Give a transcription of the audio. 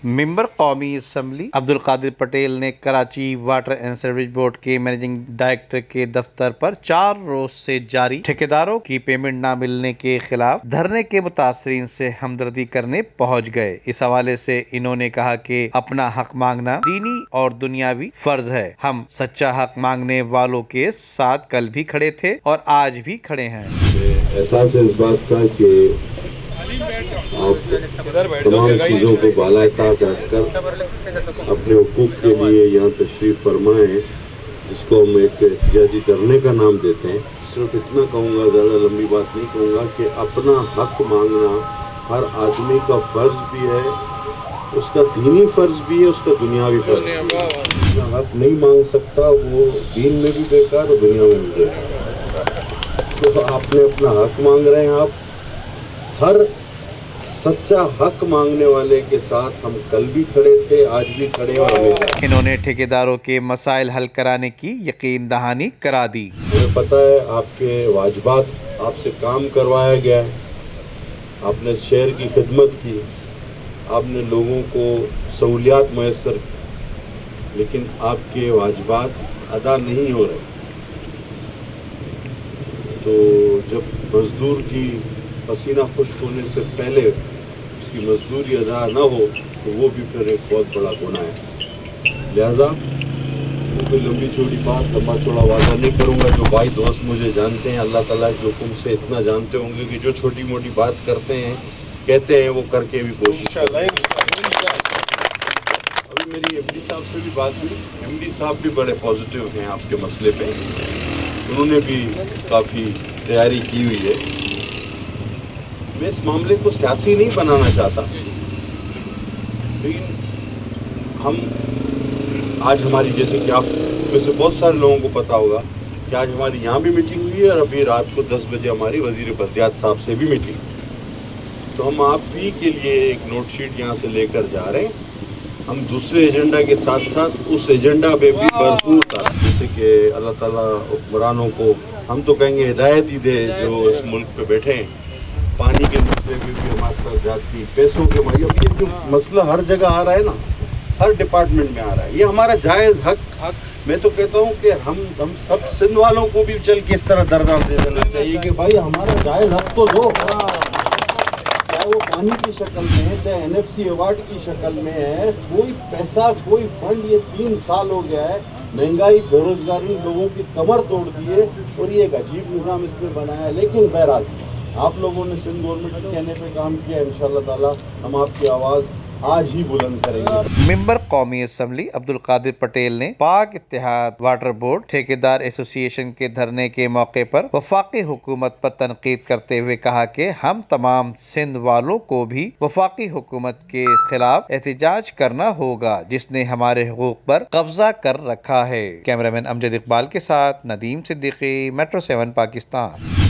ممبر قومی اسمبلی عبدالقادر پٹیل نے Karachi water and sewerage board کے منیجنگ ڈائریکٹر کے دفتر پر 4 روز سے جاری ٹھیکیداروں کی پیمنٹ نہ ملنے کے خلاف دھرنے کے متاثرین سے ہمدردی کرنے پہنچ گئے۔ اس حوالے سے انہوں نے کہا کہ اپنا حق مانگنا دینی اور دنیاوی فرض ہے۔ ہم سچا حق مانگنے والوں کے ساتھ کل بھی کھڑے تھے اور آج بھی کھڑے ہیں۔ احساس ہے اس بات کا کہ آپ تمام چیزوں کو بالاخاک رکھ کر اپنے حقوق کے لیے یہاں تشریف فرمائیں، جس کو ہم ایک احتجاجی دھرنے کا نام دیتے ہیں۔ صرف اتنا کہوں گا، زیادہ لمبی بات نہیں کہوں گا، کہ اپنا حق مانگنا ہر آدمی کا فرض بھی ہے، اس کا دینی فرض بھی ہے، اس کا دنیاوی فرض بھی ہے۔ اپنا حق نہیں مانگ سکتا وہ دین میں بھی بیکار اور دنیا میں بھی بیکار۔ تو آپ نے اپنا حق مانگ رہے ہیں، آپ ہر سچا حق مانگنے والے کے ساتھ ہم کل بھی کھڑے تھے، آج بھی کھڑے اور ہمیشہ۔ انہوں نے ٹھیکیداروں کے مسائل حل کرانے کی یقین دہانی کرا دی۔ مجھے پتہ ہے آپ کے واجبات، آپ سے کام کروایا گیا ہے، آپ نے شہر کی خدمت کی، آپ نے لوگوں کو سہولیات میسر کی، لیکن آپ کے واجبات ادا نہیں ہو رہے۔ تو جب مزدور کی پسینہ خشک ہونے سے پہلے اس کی مزدوری ادا نہ ہو تو وہ بھی پھر ایک بہت بڑا گناہ ہے۔ لہذا کوئی لمبی چوڑی بات، لمبا چوڑا وعدہ نہیں کروں گا۔ جو بھائی دوست مجھے جانتے ہیں، اللہ تعالیٰ کے حکم سے اتنا جانتے ہوں گے کہ جو چھوٹی موٹی بات کرتے ہیں، کہتے ہیں، وہ کر کے بھی کوشش کرتے ہیں۔ ابھی میری ایم ڈی صاحب سے بھی بات ہوئی، ایم ڈی صاحب بھی بڑے پازیٹیو ہیں آپ کے مسئلے پہ، انہوں نے بھی کافی تیاری کی ہوئی ہے۔ میں اس معاملے کو سیاسی نہیں بنانا چاہتا، لیکن ہم آج ہماری، جیسے کہ آپ میں سے بہت سارے لوگوں کو پتا ہوگا کہ آج ہماری یہاں بھی میٹنگ ہوئی ہے اور ابھی رات کو 10 بجے ہماری وزیر بلدیات صاحب سے بھی میٹنگ۔ تو ہم آپ بھی کے لیے ایک نوٹ شیٹ یہاں سے لے کر جا رہے ہیں۔ ہم دوسرے ایجنڈا کے ساتھ ساتھ اس ایجنڈا پہ بھی بھرپور تھا، جیسے کہ اللہ تعالیٰ حکمرانوں کو، ہم تو کہیں گے ہدایت ہی دے جو اس ملک پہ بیٹھے ہیں۔ پانی کے مسئلے میں بھی ہمارے ساتھ زیادتی، پیسوں کے اب یہ جو مسئلہ ہر جگہ آ رہا ہے نا، ہر ڈپارٹمنٹ میں آ رہا ہے، یہ ہمارا جائز حق۔ میں تو کہتا ہوں کہ ہم سب سندھ والوں کو بھی چل کے اس طرح درگاہ دے دینا چاہیے کہ بھائی ہمارا جائز حق تو دو، چاہے وہ پانی کی شکل میں ہے، چاہے NFC ایوارڈ کی شکل میں ہے۔ کوئی پیسہ، کوئی فنڈ، یہ 3 سال ہو گیا ہے، مہنگائی، بے روزگاری لوگوں کی کمر توڑ دی ہے اور یہ ایک عجیب نظام اس میں بنایا ہے۔ لیکن بہرحال آپ لوگوں نے سندھ گورنمنٹ کے کہنے پہ کام کیا، انشاءاللہ تعالی ہم آپ کی آواز آج ہی بلند کریں گے۔ ممبر قومی اسمبلی عبدالقادر پٹیل نے پاک اتحاد واٹر بورڈ ٹھیکیدار ایسوسی ایشن کے دھرنے کے موقع پر وفاقی حکومت پر تنقید کرتے ہوئے کہا کہ ہم تمام سندھ والوں کو بھی وفاقی حکومت کے خلاف احتجاج کرنا ہوگا، جس نے ہمارے حقوق پر قبضہ کر رکھا ہے۔ کیمرہ مین امجد اقبال کے ساتھ ندیم صدیقی، میٹرو 7 پاکستان۔